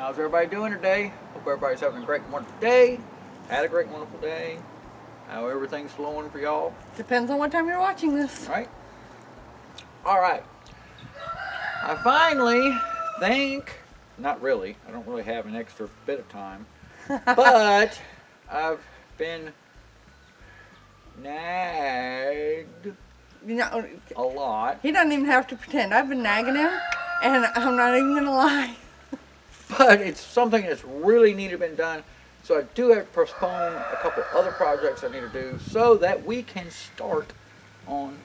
How's everybody doing today? Hope everybody's having a great, wonderful day. Had a great, wonderful day. How everything's flowing for y'all. Depends on what time you're watching this. Right? All right. I finally think, not really, I don't really have an extra bit of time, but I've been nagged a lot. He doesn't even have to pretend. I've been nagging him, and I'm not even going to lie. But it's something that's really needed to been done. So I do have to postpone a couple other projects I need to do so that we can start on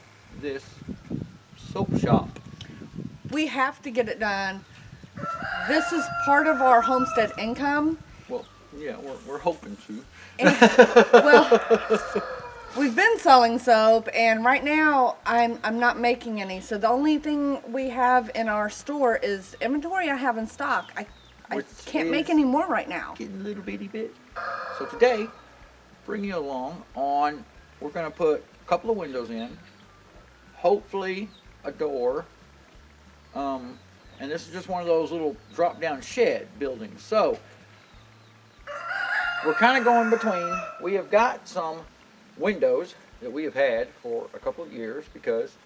this soap shop. We have to get it done. This is part of our homestead income. Well, yeah, we're hoping to. Well, we've been selling soap, and right now I'm not making any. So the only thing we have in our store is inventory I have in stock. I can't make any more right now. Getting a little bitty bit. So today, bring you along on, we're going to put a couple of windows in, hopefully a door, and this is just one of those little drop-down shed buildings. So we're kind of going between. We have got some windows that we have had for a couple of years because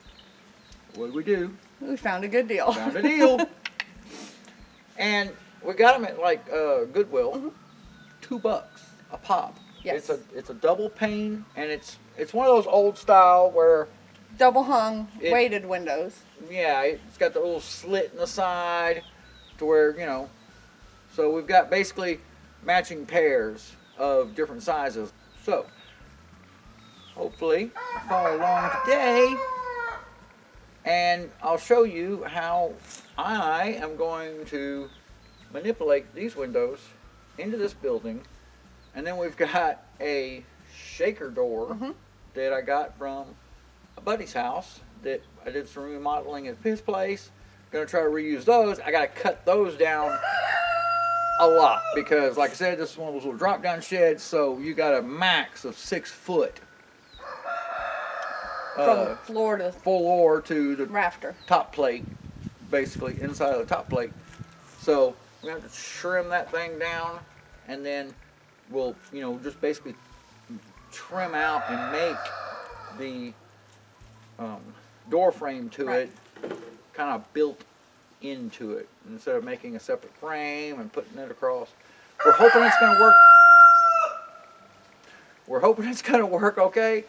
what did we do? We found a good deal. Found a deal. And we got them at like Goodwill, $2 a pop. Yes. It's a double pane, and it's one of those old style where Double hung, weighted windows. yeah, it's got the little slit in the side to where, you know, so we've got basically matching pairs of different sizes. So hopefully follow along today, and I'll show you how I am going to manipulate these windows into this building. And then we've got a shaker door that I got from a buddy's house that I did some remodeling at his place. Gonna try to reuse those. I gotta cut those down a lot because, like I said, this is one of those little drop down sheds, so you got a max of 6 foot From floor to the rafter. top plate, basically inside of the top plate. So we have to trim that thing down, and then we'll, you know, just basically trim out and make the door frame to it kind of built into it instead of making a separate frame and putting it across. We're hoping it's going to work. We're hoping it's going to work okay.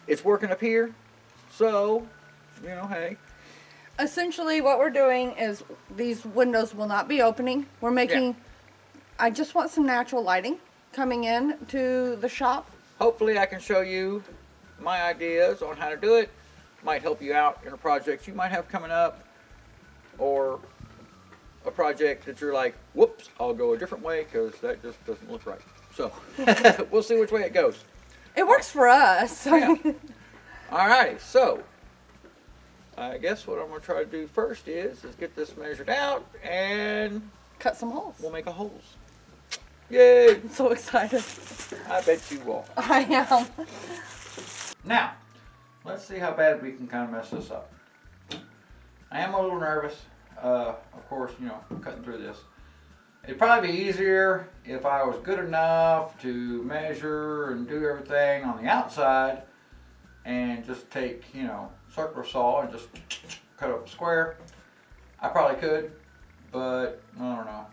It's working up here, so, you know, hey. Essentially what we're doing is these windows will not be opening. We're making, I just want some natural lighting coming in to the shop. Hopefully I can show you my ideas on how to do it. Might help you out in a project you might have coming up, or a project that you're like, whoops, I'll go a different way because that just doesn't look right. So we'll see which way it goes. It works for us. Yeah. Alrighty, so I guess what I'm going to try to do first is get this measured out and cut some holes. we'll make a holes. Yay! I'm so excited. I bet you will. I am. Now, let's see how bad we can kind of mess this up. I am a little nervous, of course, you know, cutting through this. It'd probably be easier if I was good enough to measure and do everything on the outside and just take, you know, circular saw and just cut up a square. I probably could, but I don't know.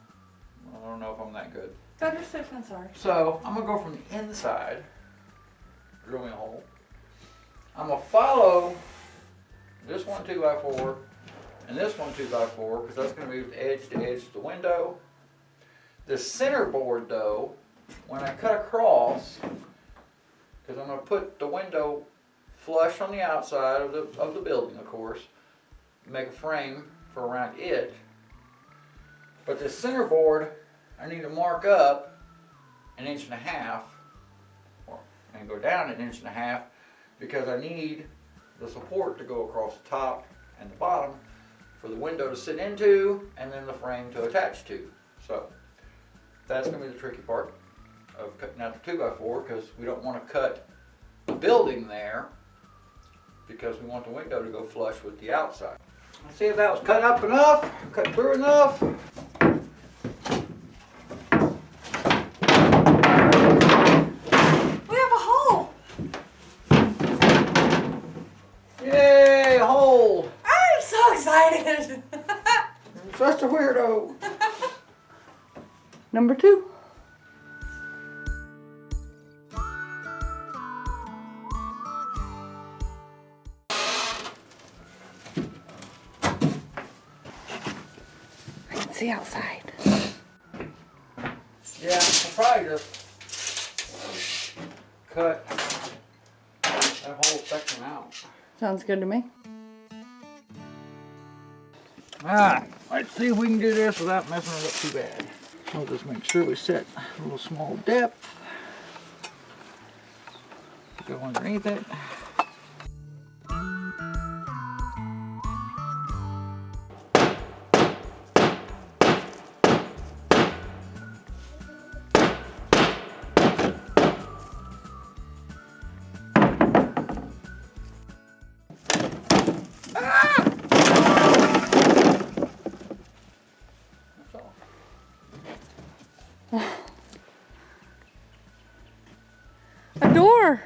I don't know if I'm that good. Better safe than sorry. So I'm gonna go from the inside, drill me a hole. I'm gonna follow this one 2x4 and this one 2x4 because that's gonna move edge to edge to the window. The center board though, when I cut across, because I'm gonna put the window flush on the outside of the building, of course, make a frame for around it. But the center board, I need to mark up 1.5 inches and go down 1.5 inches because I need the support to go across the top and the bottom for the window to sit into and then the frame to attach to. So that's going to be the tricky part of cutting out the 2x4 because we don't want to cut the building there because we want the window to go flush with the outside. Let's see if that was cut up enough, cut through enough. go. Number 2. I can see outside. Yeah, we'll probably just cut that whole section out. Sounds good to me. Alright, let's see if we can do this without messing it up too bad. We'll just make sure we set a little small depth. Go underneath it. A door.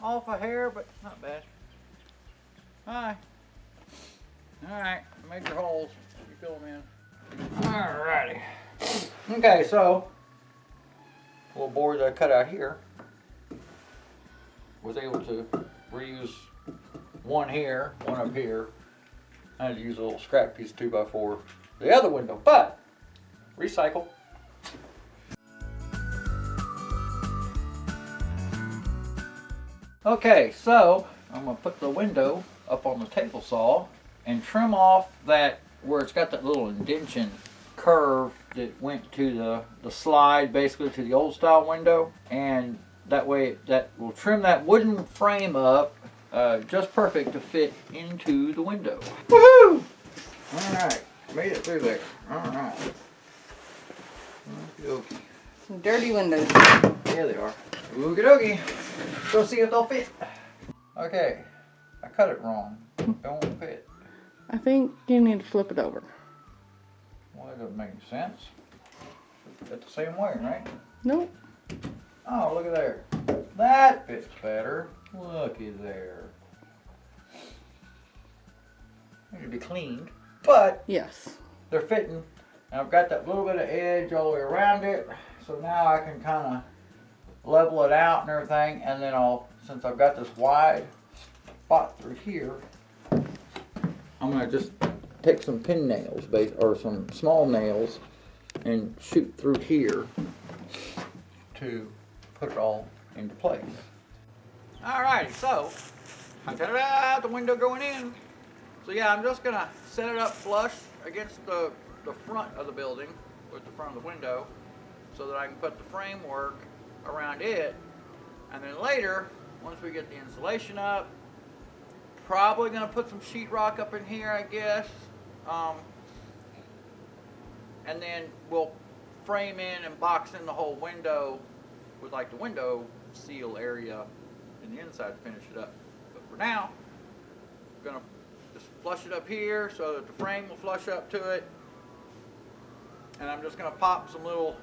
Off a hair, but not bad. Hi. Alright, make your holes. You fill them in. Alrighty. Okay, so little board that I cut out here was able to reuse one here, one up here. I had to use a little scrap piece 2x4 for the other window, but recycle. Okay, so I'm gonna put the window up on the table saw and trim off that where it's got that little indentation curve that went to the slide basically to the old style window, and that way that will trim that wooden frame up just perfect to fit into the window. Woohoo! Alright, made it through there. Alright. Okie dokie. Some dirty windows. There they are. Okie dokie. Go see if they'll fit. Okay, I cut it wrong. Don't fit. I think you need to flip it over. Well, that doesn't make sense. Should fit the same way, right? Nope. Oh, look at there. That fits better. Looky there. Need to be cleaned, but Yes. they're fitting. And I've got that little bit of edge all the way around it, so now I can kind of level it out and everything, and then since I've got this wide spot through here, I'm gonna just take some pin nails, or some small nails, and shoot through here to put it all into place. Alrighty, so ta-da, the window going in. So yeah, I'm just gonna set it up flush against the front of the building with the front of the window, so that I can put the framework around it, and then later, once we get the insulation up, probably gonna put some sheetrock up in here, I guess, and then we'll frame in and box in the whole window with like the window seal area in the inside to finish it up. But for now, I'm gonna just flush it up here so that the frame will flush up to it, and I'm just gonna pop some little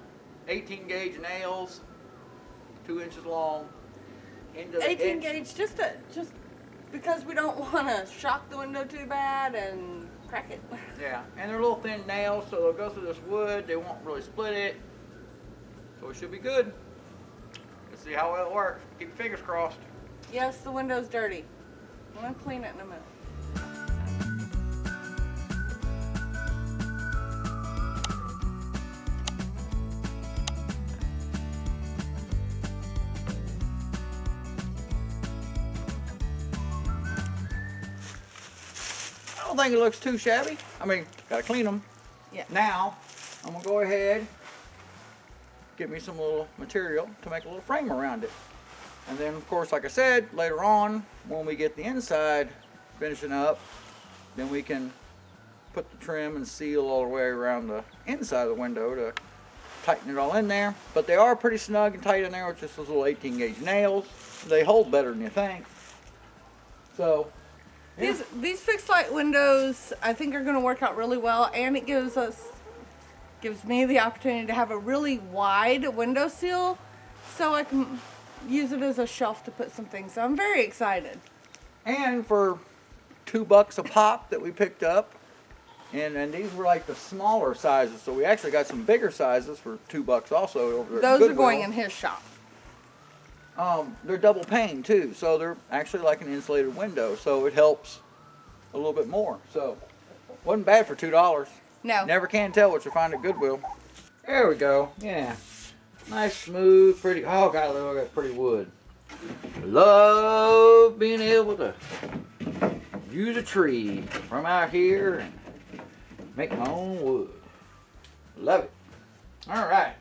18 gauge nails, 2 inches long, into the 18 edge. gauge, just because we don't want to shock the window too bad and crack it. Yeah, and they're little thin nails, so they'll go through this wood. They won't really split it, so it should be good. Let's see how well it works. Keep your fingers crossed. Yes, the window's dirty. I'm gonna clean it in a minute. I don't think it looks too shabby. I mean, gotta clean them. Yeah. Now, I'm gonna go ahead, get me some little material to make a little frame around it. And then, of course, like I said, later on, when we get the inside finishing up, then we can put the trim and seal all the way around the inside of the window to tighten it all in there. But they are pretty snug and tight in there with just those little 18 gauge nails. They hold better than you think. So, yeah. These fixed light windows, I think, are going to work out really well, and it gives me the opportunity to have a really wide window sill, so I can use it as a shelf to put some things. So I'm very excited. And for $2 a pop that we picked up. And these were like the smaller sizes, so we actually got some bigger sizes for $2 also over there. Those are going in his shop. They're double pane too, so they're actually like an insulated window, so it helps a little bit more. So wasn't bad for $2. No. Never can tell what you find at Goodwill. There we go. Yeah, nice, smooth, pretty. Oh God, look at that pretty wood. Love being able to use a tree from out here and make my own wood. Love it. All right.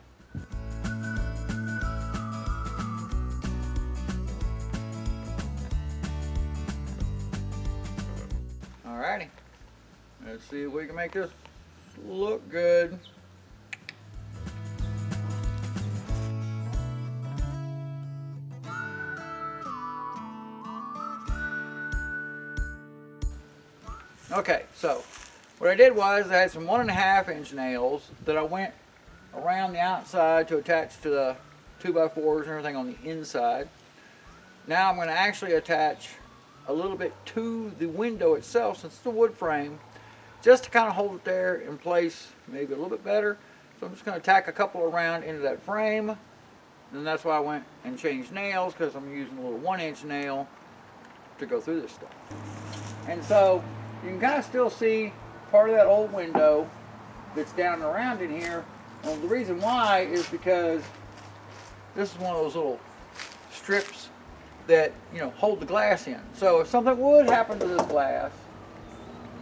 All righty. Let's see if we can make this look good. Okay, so what I did was I had some 1.5-inch nails that I went around the outside to attach to the 2x4s and everything on the inside. Now I'm going to actually attach a little bit to the window itself, since it's a wood frame, just to kind of hold it there in place maybe a little bit better. So I'm just going to tack a couple around into that frame, and that's why I went and changed nails, because I'm using a little 1-inch nail to go through this stuff. And so you can kind of still see part of that old window that's down and around in here. Well, the reason why is because this is one of those little strips that, you know, hold the glass in. So if something would happen to this glass,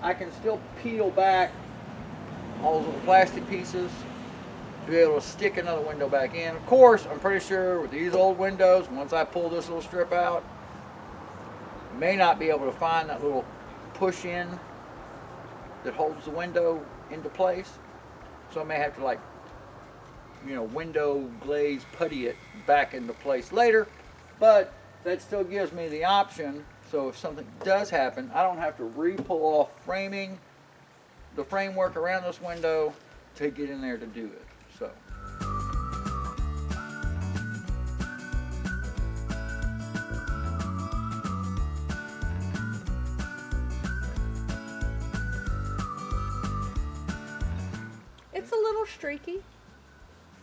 I can still peel back all those little plastic pieces to be able to stick another window back in. Of course, I'm pretty sure with these old windows, once I pull this little strip out, you may not be able to find that little push in that holds the window into place. So I may have to, like, you know, window glaze putty it back into place later, but that still gives me the option. So if something does happen, I don't have to re-pull off the framework around this window to get in there to do it. So. It's a little streaky.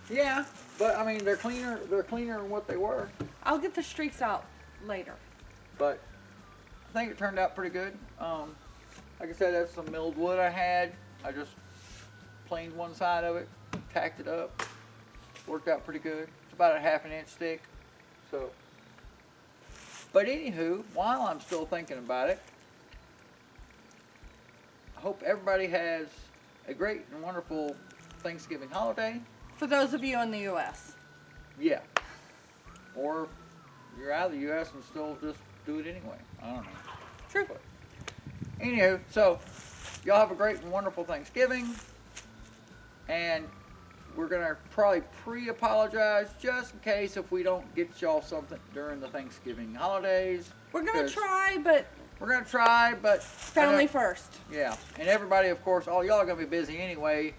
Yeah, but I mean, they're cleaner than what they were. I'll get the streaks out later. But I think it turned out pretty good. Like I said, that's some milled wood I had. I just planed one side of it, tacked it up. Worked out pretty good. It's about a 1/2 inch thick. So, but anywho, while I'm still thinking about it, I hope everybody has a great and wonderful Thanksgiving holiday. For those of you in the U.S. Yeah. Or you're out of the U.S. and still just do it anyway. I don't know. True. But anywho, so y'all have a great and wonderful Thanksgiving. And we're going to probably pre-apologize just in case if we don't get y'all something during the Thanksgiving holidays. We're going to try, but... We're going to try, but... Family first. Yeah. And everybody, of course, all y'all are going to be busy anyway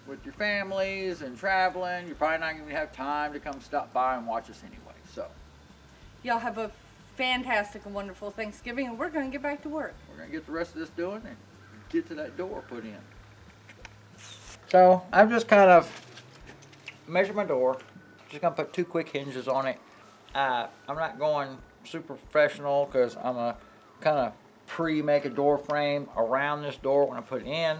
with your families and traveling. You're probably not going to have time to come stop by and watch us anyway. So y'all have a fantastic and wonderful Thanksgiving, and we're going to get back to work. We're going to get the rest of this doing and get to that door put in. So I've just kind of measured my door. Just going to put 2 quick hinges on it. I'm not going super professional because I'm going to kind of pre-make a door frame around this door when I put it in.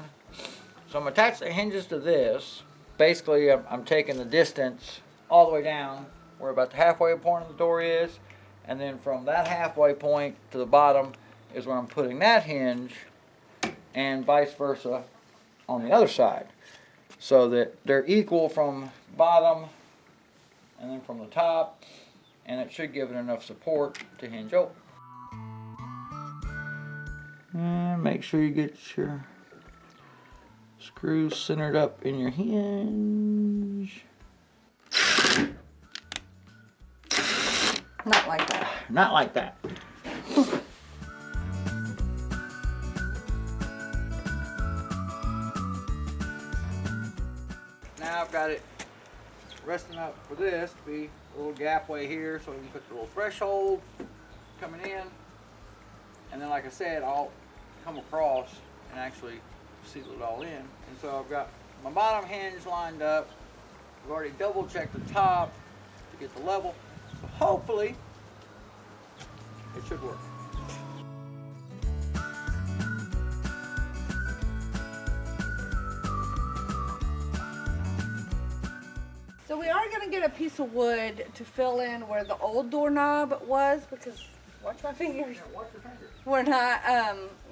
So I'm going to attach the hinges to this. Basically, I'm taking the distance all the way down where about the halfway point of the door is. And then from that halfway point to the bottom is where I'm putting that hinge, and vice versa on the other side. So that they're equal from bottom and then from the top. And it should give it enough support to hinge open. And make sure you get your screws centered up in your hinge. Not like that. Not like that. Now I've got it resting up for this to be a little gap way here so we can put the little threshold coming in. And then, like I said, I'll come across and actually seal it all in. And so I've got my bottom hinge lined up. I've already double checked the top to get the level. So hopefully it should work. So we are gonna get a piece of wood to fill in where the old doorknob was, because watch my fingers. Yeah, watch your fingers. We're not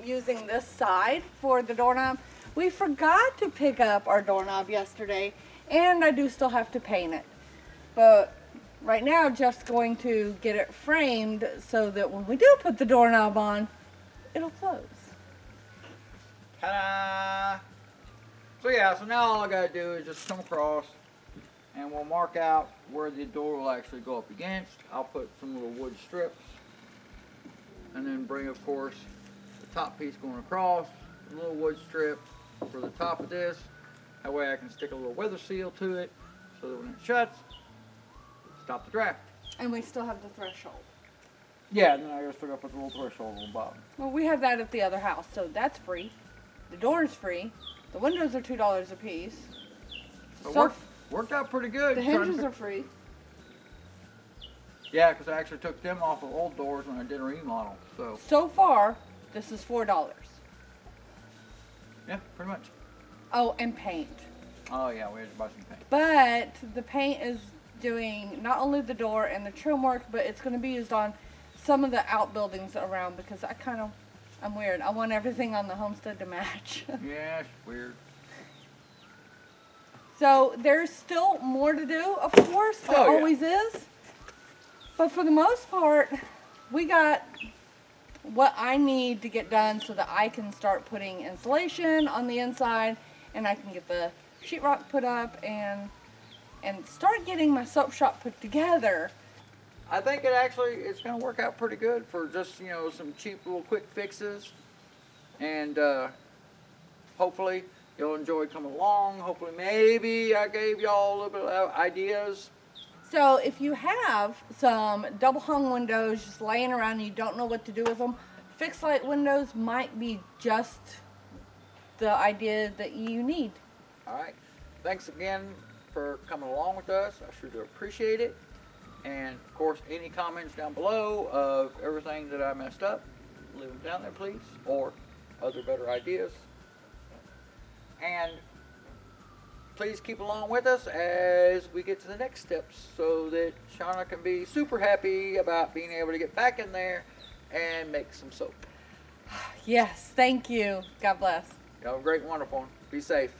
using this side for the doorknob. We forgot to pick up our doorknob yesterday, and I do still have to paint it. But right now, Jeff's going to get it framed so that when we do put the doorknob on, it'll close. Ta-da! So yeah, so now all I gotta do is just come across and we'll mark out where the door will actually go up against. I'll put some little wood strips and then bring, of course, the top piece going across, a little wood strip for the top of this. That way I can stick a little weather seal to it so that when it shuts, stop the draft. And we still have the threshold. Yeah, and then I gotta stick up with a little threshold on the bottom. Well, we have that at the other house, so that's free. The door is free. The windows are $2 a piece. So worked out pretty good. The hinges are free. Yeah, because I actually took them off of old doors when I did a remodel. So far, this is $4. Yeah, pretty much. Oh, and paint. Oh yeah, we had to buy some paint. But the paint is doing not only the door and the trim work, but it's going to be used on some of the outbuildings around, because I'm weird. I want everything on the homestead to match. Yeah, it's weird. So there's still more to do, of course. There Oh, yeah. always is. But for the most part, we got what I need to get done so that I can start putting insulation on the inside, and I can get the sheetrock put up and start getting my soap shop put together. I think it's going to work out pretty good for just, some cheap little quick fixes. And hopefully you'll enjoy coming along. Hopefully maybe I gave y'all a little bit of ideas. So if you have some double hung windows just laying around and you don't know what to do with them, fixed light windows might be just the idea that you need. All right. Thanks again for coming along with us. I sure do appreciate it. And of course, any comments down below of everything that I messed up, leave them down there, please, or other better ideas. And please keep along with us as we get to the next steps so that Shauna can be super happy about being able to get back in there and make some soap. Yes, thank you. God bless. Y'all have a great and wonderful one. Be safe.